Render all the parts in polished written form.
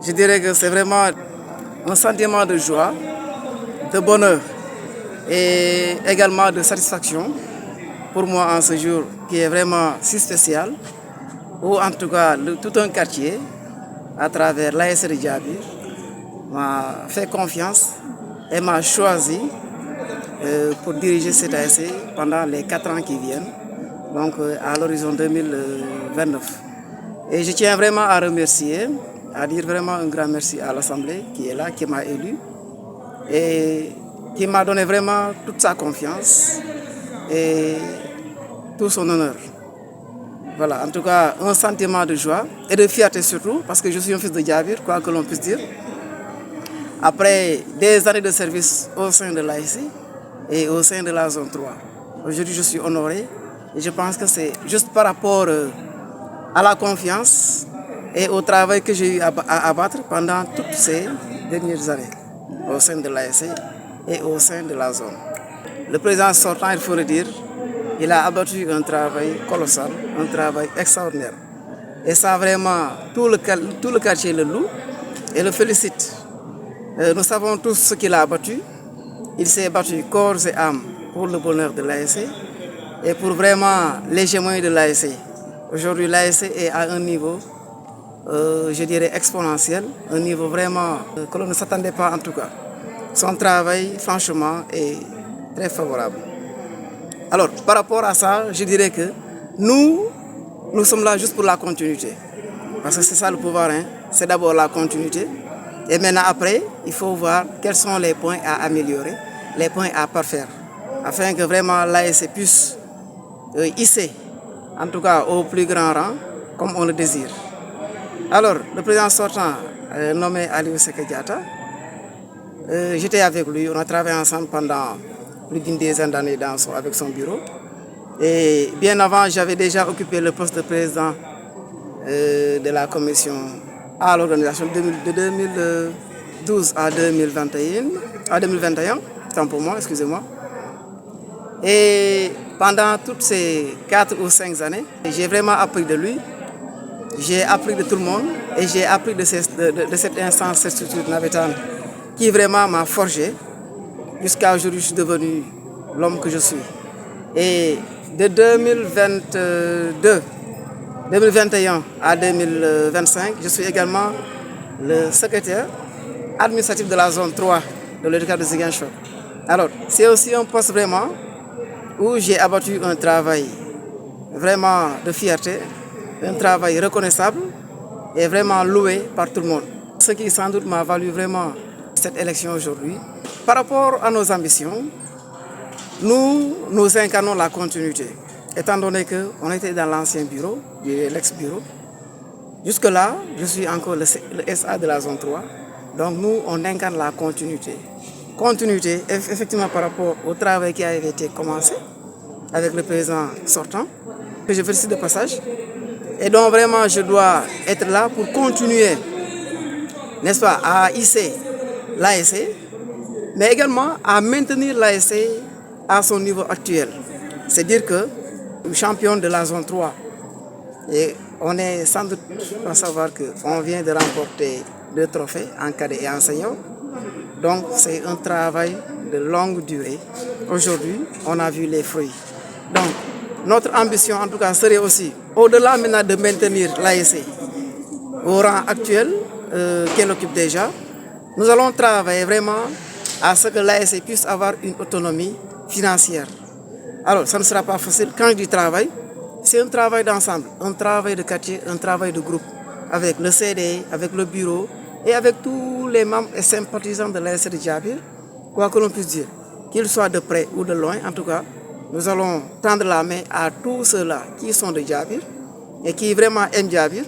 Je dirais que c'est vraiment un sentiment de joie, de bonheur et également de satisfaction pour moi en ce jour qui est vraiment si spécial, où en tout cas tout un quartier à travers l'ASC de Djabir m'a fait confiance et m'a choisi pour diriger cet ASC pendant les 4 ans qui viennent, donc à l'horizon 2029. Et je tiens vraiment à remercier, à dire vraiment un grand merci à l'Assemblée qui est là, qui m'a élu et qui m'a donné vraiment toute sa confiance et tout son honneur. Voilà, en tout cas, un sentiment de joie et de fierté surtout, parce que je suis un fils de Djabir, quoi que l'on puisse dire. Après des années de service au sein de l'ASC et au sein de la zone 3, aujourd'hui je suis honoré et je pense que c'est juste par rapport à la confiance et au travail que j'ai eu à abattre pendant toutes ces dernières années au sein de l'ASC et au sein de la zone. Le président sortant, il faut le dire, il a abattu un travail colossal, un travail extraordinaire. Et ça vraiment, tout le quartier le loue et le félicite. Nous savons tous ce qu'il a abattu. Il s'est battu corps et âme pour le bonheur de l'ASC et pour vraiment l'hégémonie de l'ASC. Aujourd'hui, l'ASC est à un niveau, je dirais, exponentiel, un niveau vraiment que l'on ne s'attendait pas en tout cas. Son travail, franchement, est très favorable. Alors, par rapport à ça, je dirais que nous sommes là juste pour la continuité. Parce que c'est ça le pouvoir, hein? C'est d'abord la continuité. Et maintenant, après, il faut voir quels sont les points à améliorer, les points à parfaire, afin que vraiment l'ASC puisse hisser, en tout cas au plus grand rang, comme on le désire. Alors, le président sortant, nommé Aliou Sékou Diatta, j'étais avec lui, on a travaillé ensemble pendant plus d'une dizaine d'années avec son bureau. Et bien avant, j'avais déjà occupé le poste de président de la commission à l'organisation de 2012 à 2021, tant pour moi, excusez-moi. Et pendant toutes ces 4 ou 5 années, j'ai vraiment appris de lui, j'ai appris de tout le monde et j'ai appris de cette instance, cette structure navétane qui vraiment m'a forgé. Jusqu'à aujourd'hui, je suis devenu l'homme que je suis. Et de 2021 à 2025, je suis également le secrétaire administratif de la zone 3 de l'éducation de Ziguinchor. Alors, c'est aussi un poste vraiment où j'ai abattu un travail vraiment de fierté, un travail reconnaissable et vraiment loué par tout le monde. Ce qui sans doute m'a valu vraiment cette élection aujourd'hui. Par rapport à nos ambitions, nous incarnons la continuité, étant donné qu'on était dans l'ancien bureau, l'ex-bureau. Jusque-là, je suis encore le SA de la zone 3. Donc nous, on incarne la continuité. Continuité, effectivement, par rapport au travail qui avait été commencé avec le président sortant, que je félicite de passage. Et donc vraiment, je dois être là pour continuer, n'est-ce pas, à hisser l'ASC, mais également à maintenir l'ASC à son niveau actuel. C'est-à-dire que nous champion de la zone 3. Et on est sans doute à savoir qu'on vient de remporter 2 trophées en cadet et en senior. Donc c'est un travail de longue durée. Aujourd'hui, on a vu les fruits. Donc notre ambition en tout cas serait aussi, au-delà maintenant de maintenir l'ASC au rang actuel qu'elle occupe déjà, nous allons travailler vraiment à ce que l'ASC puisse avoir une autonomie financière. Alors, ça ne sera pas facile. Quand je dis travail, c'est un travail d'ensemble, un travail de quartier, un travail de groupe, avec le CD, avec le bureau et avec tous les membres et sympathisants de l'ASC de Djabir, quoi que l'on puisse dire, qu'ils soient de près ou de loin, en tout cas, nous allons tendre la main à tous ceux-là qui sont de Djabir et qui vraiment aiment Djabir,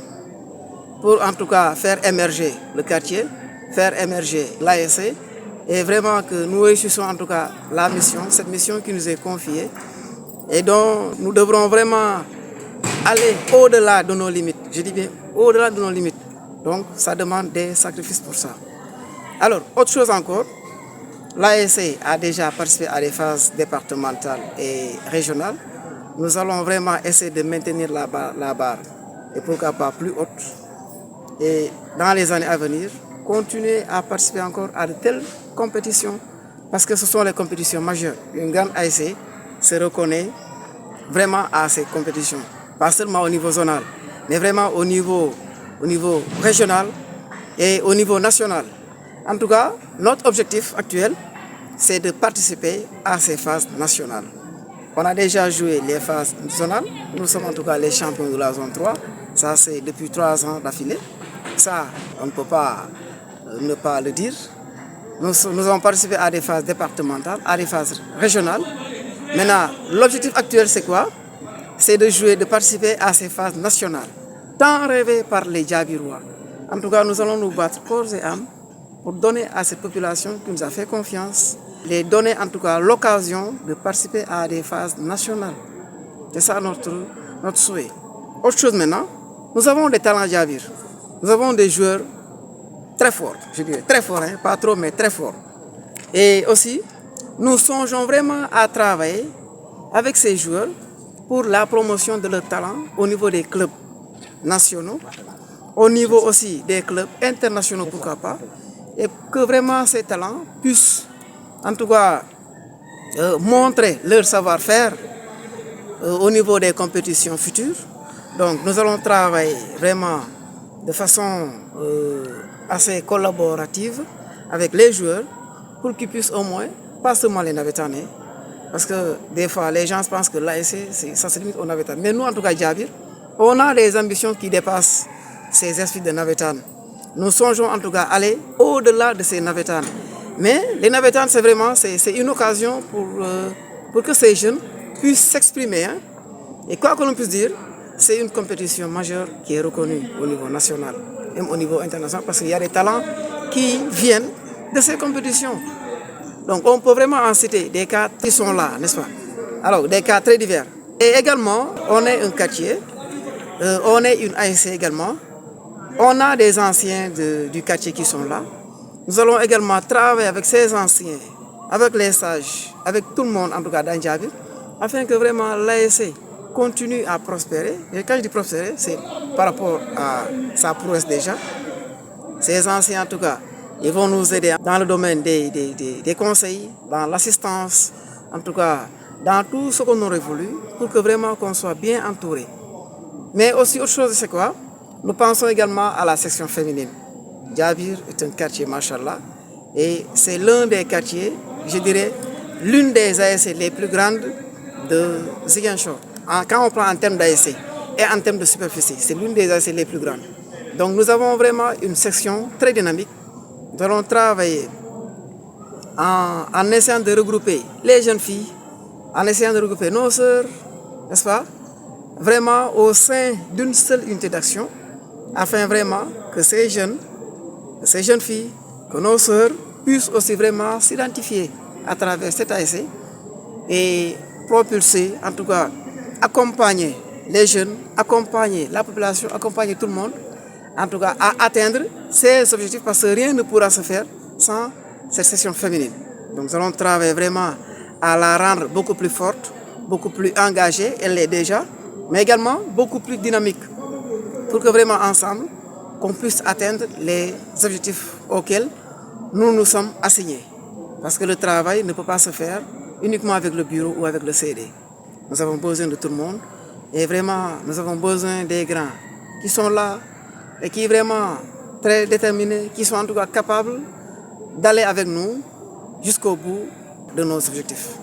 pour en tout cas faire émerger le quartier, faire émerger l'ASC, et vraiment que nous réussissons en tout cas la mission, cette mission qui nous est confiée et dont nous devrons vraiment aller au-delà de nos limites. Je dis bien au-delà de nos limites. Donc ça demande des sacrifices pour ça. Alors, autre chose encore, l'ASC a déjà participé à des phases départementales et régionales. Nous allons vraiment essayer de maintenir la barre et pourquoi pas plus haute et dans les années à venir, continuer à participer encore à de telles compétitions parce que ce sont les compétitions majeures. Une grande ASC se reconnaît vraiment à ces compétitions, pas seulement au niveau zonal, mais vraiment au niveau régional et au niveau national. En tout cas, notre objectif actuel, c'est de participer à ces phases nationales. On a déjà joué les phases zonales. Nous sommes en tout cas les champions de la zone 3. Ça, c'est depuis 3 ans d'affilée. Ça, on ne peut pas ne pas le dire. Nous avons participé à des phases départementales, à des phases régionales. Maintenant, l'objectif actuel, c'est quoi? C'est de jouer, de participer à ces phases nationales, tant rêvées par les Djabirois. En tout cas, nous allons nous battre corps et âme pour donner à cette population qui nous a fait confiance, les donner en tout cas l'occasion de participer à des phases nationales. C'est ça notre souhait. Autre chose maintenant, nous avons des talents Djabir. Nous avons des joueurs très forts, je dirais très forts, hein, pas trop mais très forts. Et aussi, nous songeons vraiment à travailler avec ces joueurs pour la promotion de leurs talents au niveau des clubs nationaux, au niveau aussi des clubs internationaux, pourquoi pas, et que vraiment ces talents puissent en tout cas montrer leur savoir-faire au niveau des compétitions futures. Donc nous allons travailler vraiment de façon assez collaborative avec les joueurs pour qu'ils puissent au moins, pas seulement les navétanés, parce que des fois les gens pensent que l'ASC ça se limite aux navétanes. Mais nous en tout cas Djabir, on a des ambitions qui dépassent ces esprits de navétanes. Nous songeons en tout cas à aller au-delà de ces navétanes. Mais les navétanes, c'est vraiment une occasion pour que ces jeunes puissent s'exprimer. Hein. Et quoi que l'on puisse dire, c'est une compétition majeure qui est reconnue au niveau national, même au niveau international, parce qu'il y a des talents qui viennent de ces compétitions. Donc on peut vraiment en citer des cas qui sont là, n'est-ce pas? Alors, des cas très divers. Et également, on est un quartier, on est une ASC également. On a des anciens du quartier qui sont là. Nous allons également travailler avec ces anciens, avec les sages, avec tout le monde, en tout cas dans Djabir, afin que vraiment l'ASC continue à prospérer. Et quand je dis prospérer, c'est par rapport à sa prouesse déjà. Ces anciens, en tout cas, ils vont nous aider dans le domaine des conseils, dans l'assistance, en tout cas, dans tout ce qu'on aurait voulu, pour que vraiment qu'on soit bien entouré. Mais aussi, autre chose, c'est quoi? Nous pensons également à la section féminine. Djabir est un quartier, machallah, et c'est l'un des quartiers, je dirais, l'une des ASC les plus grandes de Ziguinchor. Quand on prend en termes d'ASC et en termes de superficie, c'est l'une des ASC les plus grandes. Donc nous avons vraiment une section très dynamique. Nous allons travailler en essayant de regrouper les jeunes filles, en essayant de regrouper nos sœurs, n'est-ce pas, vraiment au sein d'une seule unité d'action, afin vraiment que ces jeunes filles, que nos sœurs puissent aussi vraiment s'identifier à travers cette ASC et propulser, en tout cas, accompagner les jeunes, accompagner la population, accompagner tout le monde, en tout cas, à atteindre ces objectifs parce que rien ne pourra se faire sans cette section féminine. Donc nous allons travailler vraiment à la rendre beaucoup plus forte, beaucoup plus engagée, elle l'est déjà, mais également beaucoup plus dynamique pour que vraiment ensemble, qu'on puisse atteindre les objectifs auxquels nous nous sommes assignés. Parce que le travail ne peut pas se faire uniquement avec le bureau ou avec le CD. Nous avons besoin de tout le monde et vraiment nous avons besoin des grands qui sont là et qui sont vraiment très déterminés, qui sont en tout cas capables d'aller avec nous jusqu'au bout de nos objectifs.